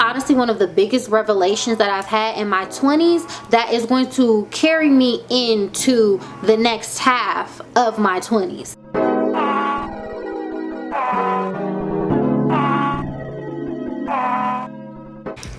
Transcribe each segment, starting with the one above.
honestly one of the biggest revelations that I've had in my 20s that is going to carry me into the next half of my 20s.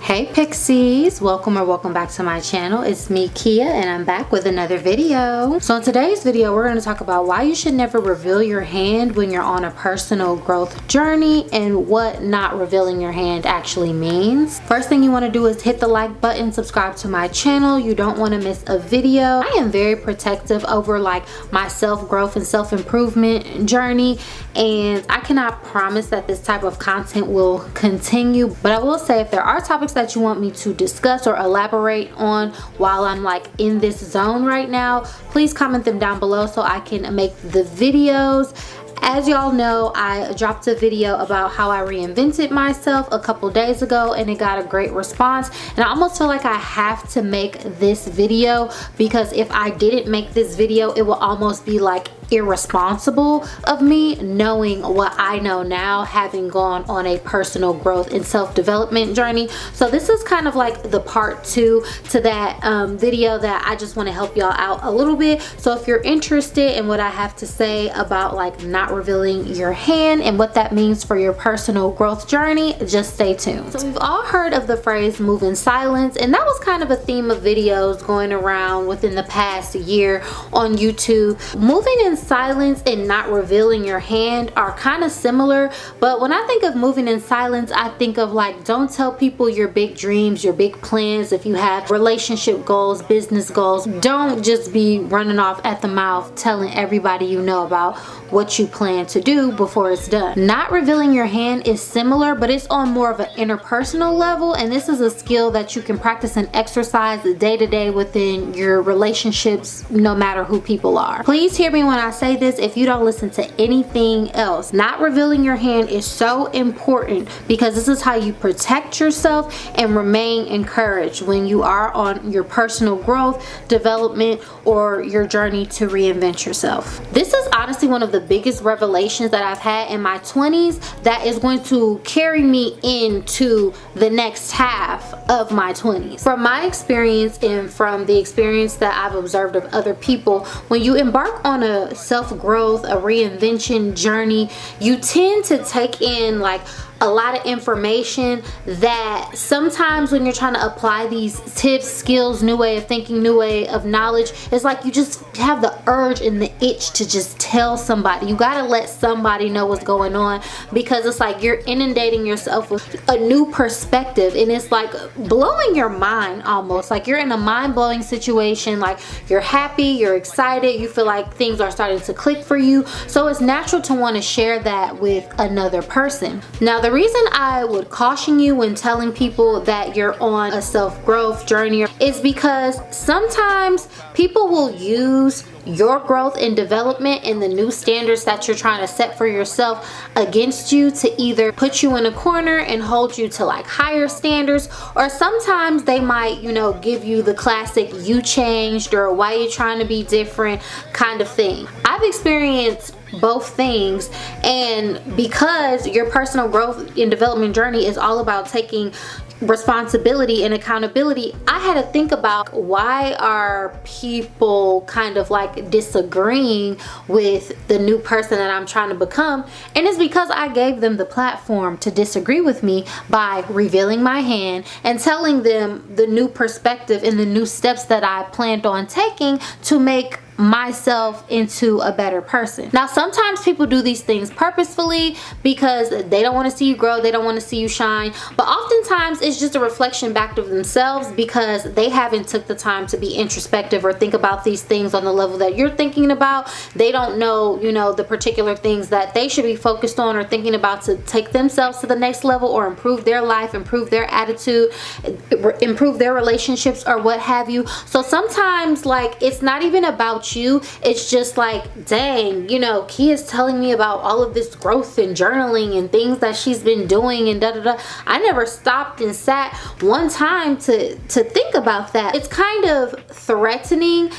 Hey Pixies, welcome back to my channel. It's me, Kia, and I'm back with another video. So in today's video, we're going to talk about why you should never reveal your hand when you're on a personal growth journey and what not revealing your hand actually means. First thing you want to do is hit the like button, subscribe to my channel. You don't want to miss a video. I am very protective over like my self-growth and self-improvement journey, and I cannot promise that this type of content will continue, but I will say if there are topics that you want me to discuss or elaborate on while I'm like in this zone right now, please comment them down below so I can make the videos. As y'all know, I dropped a video about how I reinvented myself a couple days ago and it got a great response, and I almost feel like I have to make this video because if I didn't make this video, it will almost be like irresponsible of me knowing what I know now, having gone on a personal growth and self-development journey. So this is kind of like the part 2 to that video that I just want to help y'all out a little bit. So if you're interested in what I have to say about like not revealing your hand and what that means for your personal growth journey, just stay tuned. So we've all heard of the phrase move in silence, and that was kind of a theme of videos going around within the past year on YouTube. Moving in silence and not revealing your hand are kind of similar, but when I think of moving in silence, I think of like, don't tell people your big dreams, your big plans. If you have relationship goals, business goals, don't just be running off at the mouth telling everybody you know about what you plan to do before it's done. Not revealing your hand is similar, but it's on more of an interpersonal level, and this is a skill that you can practice and exercise day to day within your relationships, no matter who people are. Please hear me when I say this if you don't listen to anything else. Not revealing your hand is so important because this is how you protect yourself and remain encouraged when you are on your personal growth, development, or your journey to reinvent yourself. This is honestly one of the biggest revelations that I've had in my 20s that is going to carry me into the next half of my 20s. From my experience and from the experience that I've observed of other people, when you embark on a self-growth, a reinvention journey, you tend to take in like a lot of information that sometimes when you're trying to apply these tips, skills, new way of thinking, new way of knowledge, it's like you just have the urge and the itch to just tell somebody. You gotta let somebody know what's going on because it's like you're inundating yourself with a new perspective, and it's like blowing your mind almost. Like you're in a mind-blowing situation, like you're happy, you're excited, you feel like things are starting to click for you. So it's natural to want to share that with another person. Now, the reason I would caution you when telling people that you're on a self-growth journey is because sometimes people will use your growth and development and the new standards that you're trying to set for yourself against you to either put you in a corner and hold you to like higher standards, or sometimes they might, you know, give you the classic you changed or why you trying to be different kind of thing. I've experienced both things, and because your personal growth and development journey is all about taking responsibility and accountability, I had to think about why are people kind of like disagreeing with the new person that I'm trying to become, and it's because I gave them the platform to disagree with me by revealing my hand and telling them the new perspective and the new steps that I planned on taking to make myself into a better person. Now, sometimes people do these things purposefully because they don't want to see you grow, they don't want to see you shine, but oftentimes it's just a reflection back of themselves because they haven't took the time to be introspective or think about these things on the level that you're thinking about. They don't know, you know, the particular things that they should be focused on or thinking about to take themselves to the next level or improve their life, improve their attitude, improve their relationships, or what have you. So sometimes like it's not even about you, it's just like, dang, you know, Kia's telling me about all of this growth and journaling and things that she's been doing and da da da. I never stopped and sat one time to think about that. It's kind of threatening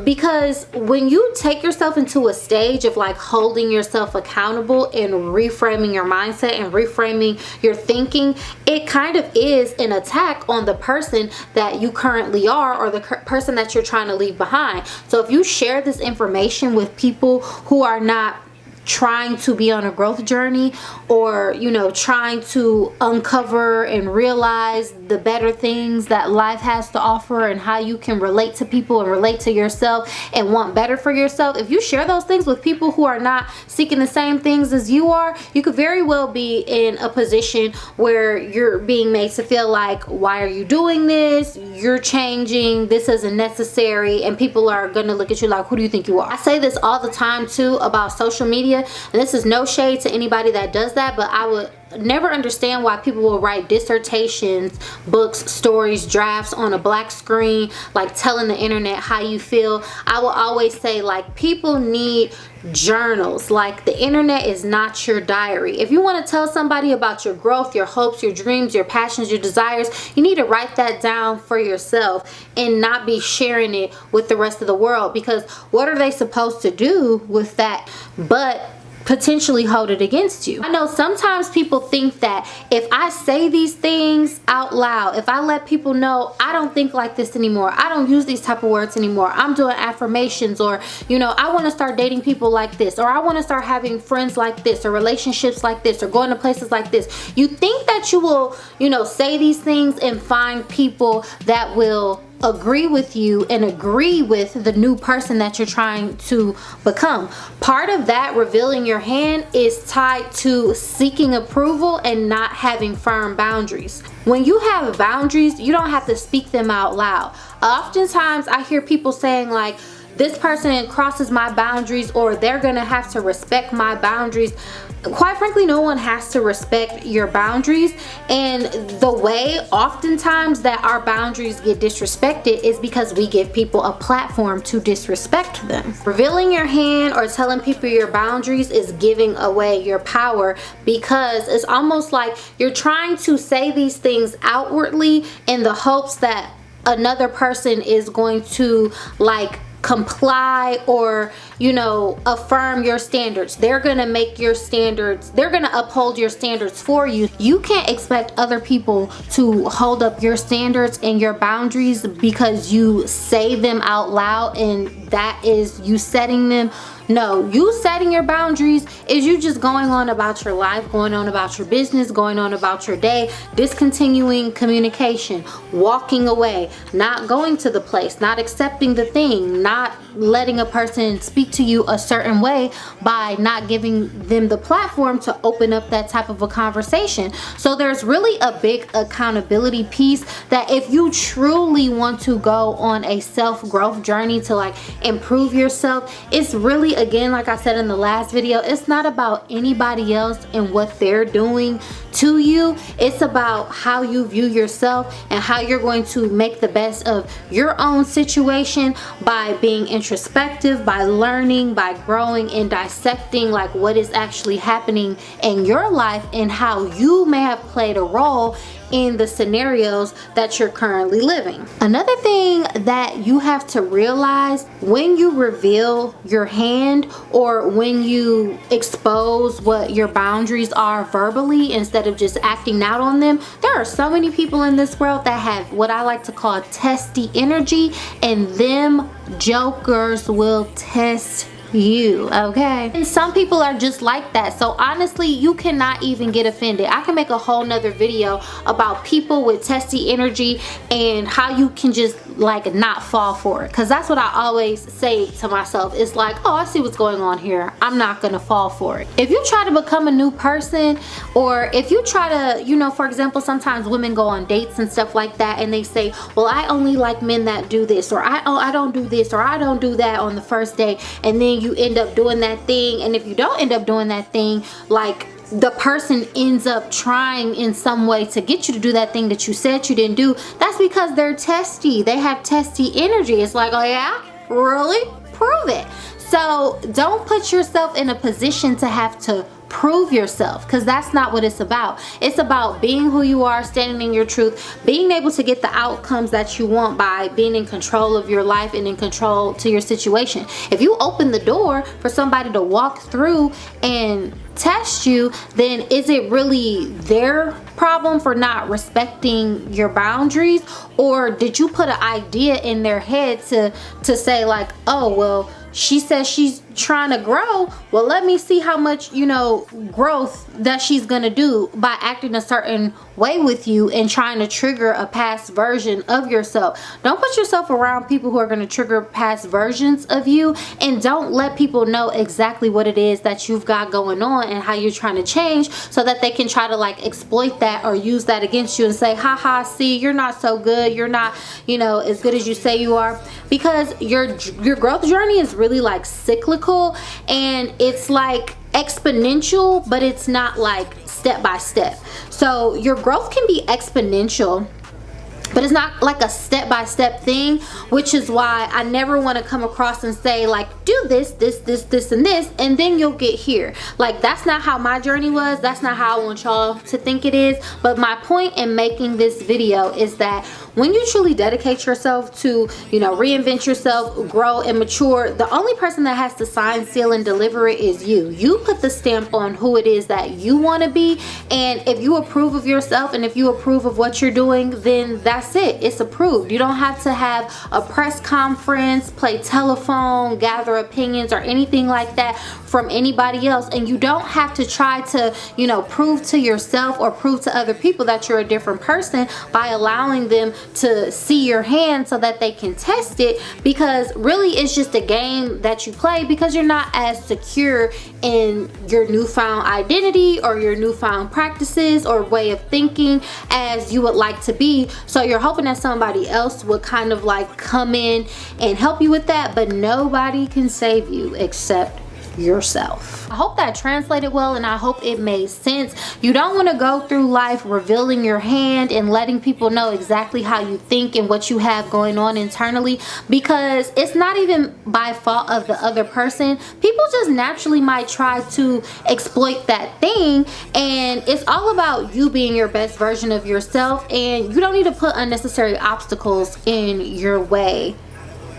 Because when you take yourself into a stage of like holding yourself accountable and reframing your mindset and reframing your thinking, it kind of is an attack on the person that you currently are, or the person that you're trying to leave behind. So if you share this information with people who are not trying to be on a growth journey, or trying to uncover and realize the better things that life has to offer and how you can relate to people and relate to yourself and want better for yourself, if you share those things with people who are not seeking the same things as you are, you could very well be in a position where you're being made to feel like, why are you doing this? You're changing, this isn't necessary, and people are gonna look at you like, who do you think you are? I say this all the time too about social media, and this is no shade to anybody that does that, but I would never understand why people will write dissertations, books, stories, drafts on a black screen, like telling the internet how you feel. I will always say, like, people need journals. Like, the internet is not your diary. If you want to tell somebody about your growth, your hopes, your dreams, your passions, your desires, you need to write that down for yourself and not be sharing it with the rest of the world, because what are they supposed to do with that but potentially hold it against you? I know sometimes people think that if I say these things out loud, if I let people know I don't think like this anymore, I don't use these type of words anymore, I'm doing affirmations, or I want to start dating people like this, or I want to start having friends like this, or relationships like this, or going to places like this, you think that you will say these things and find people that will agree with you and agree with the new person that you're trying to become. Part of that revealing your hand is tied to seeking approval and not having firm boundaries. When you have boundaries, you don't have to speak them out loud. Oftentimes I hear people saying like, this person crosses my boundaries, or they're gonna have to respect my boundaries. Quite frankly, no one has to respect your boundaries, and the way oftentimes that our boundaries get disrespected is because we give people a platform to disrespect them. Revealing your hand or telling people your boundaries is giving away your power, because it's almost like you're trying to say these things outwardly in the hopes that another person is going to like comply or affirm your standards. They're gonna make your standards, they're gonna uphold your standards for you. You can't expect other people to hold up your standards and your boundaries because you say them out loud, and that is you setting them. No, you setting your boundaries is you just going on about your life, going on about your business, going on about your day, discontinuing communication, walking away, not going to the place, not accepting the thing, not letting a person speak to you a certain way by not giving them the platform to open up that type of a conversation. So there's really a big accountability piece that if you truly want to go on a self-growth journey to like improve yourself, it's really, again, like I said in the last video, it's not about anybody else and what they're doing to you. It's about how you view yourself and how you're going to make the best of your own situation by being introspective, by learning, by growing and dissecting like what is actually happening in your life and how you may have played a role in the scenarios that you're currently living. Another thing that you have to realize when you reveal your hand or when you expose what your boundaries are verbally instead of just acting out on them, there are so many people in this world that have what I like to call testy energy, and them jokers will test you, okay? And some people are just like that. So honestly, you cannot even get offended. I can make a whole nother video about people with testy energy and how you can just like not fall for it, because that's what I always say to myself. It's like, oh, I see what's going on here, I'm not gonna fall for it. If you try to become a new person, or if you try to, for example, sometimes women go on dates and stuff like that and they say, well, I only like men that do this, or I don't do this, or I don't do that on the first day, and then you end up doing that thing. And if you don't end up doing that thing, like the person ends up trying in some way to get you to do that thing that you said you didn't do, that's because they're testy. They have testy energy. It's like, oh yeah, really? Prove it. So don't put yourself in a position to have to prove yourself, because that's not what it's about. It's about being who you are, standing in your truth, being able to get the outcomes that you want by being in control of your life and in control to your situation. If you open the door for somebody to walk through and test you, then is it really their problem for not respecting your boundaries? Or did you put an idea in their head to say like, oh, well, she says she's trying to grow, well, let me see how much, you know, growth that she's gonna do by acting a certain way with you and trying to trigger a past version of yourself. Don't put yourself around people who are going to trigger past versions of you, and don't let people know exactly what it is that you've got going on and how you're trying to change, so that they can try to like exploit that or use that against you and say, haha, see, you're not so good, you're not, you know, as good as you say you are. Because your growth journey is really like cyclical, and it's like exponential, but it's not like step by step. So your growth can be exponential, but it's not like a step-by-step thing, which is why I never want to come across and say like, do this, and this, and then you'll get here. Like, that's not how my journey was. That's not how I want y'all to think it is. But my point in making this video is that when you truly dedicate yourself to, you know, reinvent yourself, grow and mature, the only person that has to sign, seal, and deliver it is you. You put the stamp on who it is that you want to be, and if you approve of yourself and if you approve of what you're doing, then that's it. It's approved. You don't have to have a press conference, play telephone, gather opinions or anything like that from anybody else. And you don't have to try to, you know, prove to yourself or prove to other people that you're a different person by allowing them to see your hand so that they can test it, because really it's just a game that you play because you're not as secure in your newfound identity or your newfound practices or way of thinking as you would like to be. So you're hoping that somebody else would kind of like come in and help you with that, but nobody can save you except yourself. I hope that translated well, and I hope it made sense. You don't want to go through life revealing your hand and letting people know exactly how you think and what you have going on internally, because it's not even by fault of the other person. People just naturally might try to exploit that thing, and it's all about you being your best version of yourself, and you don't need to put unnecessary obstacles in your way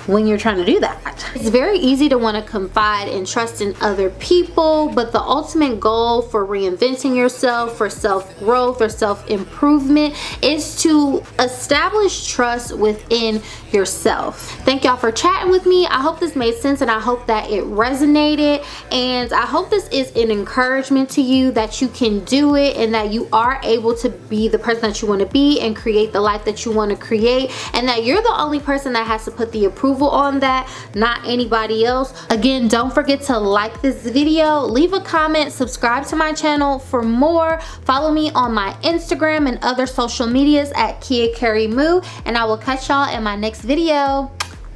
when you're trying to do that. It's very easy to want to confide and trust in other people, but the ultimate goal for reinventing yourself, for self-growth or self-improvement, is to establish trust within yourself. Thank y'all for chatting with me. I hope this made sense, and I hope that it resonated, and I hope this is an encouragement to you that you can do it and that you are able to be the person that you want to be and create the life that you want to create, and that you're the only person that has to put the approval on that, not anybody else. Again, don't forget to like this video, leave a comment, subscribe to my channel for more, follow me on my Instagram and other social medias at Kia Carrie Moo, and I will catch y'all in my next video.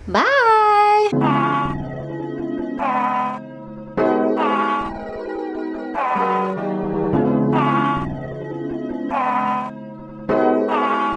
Bye.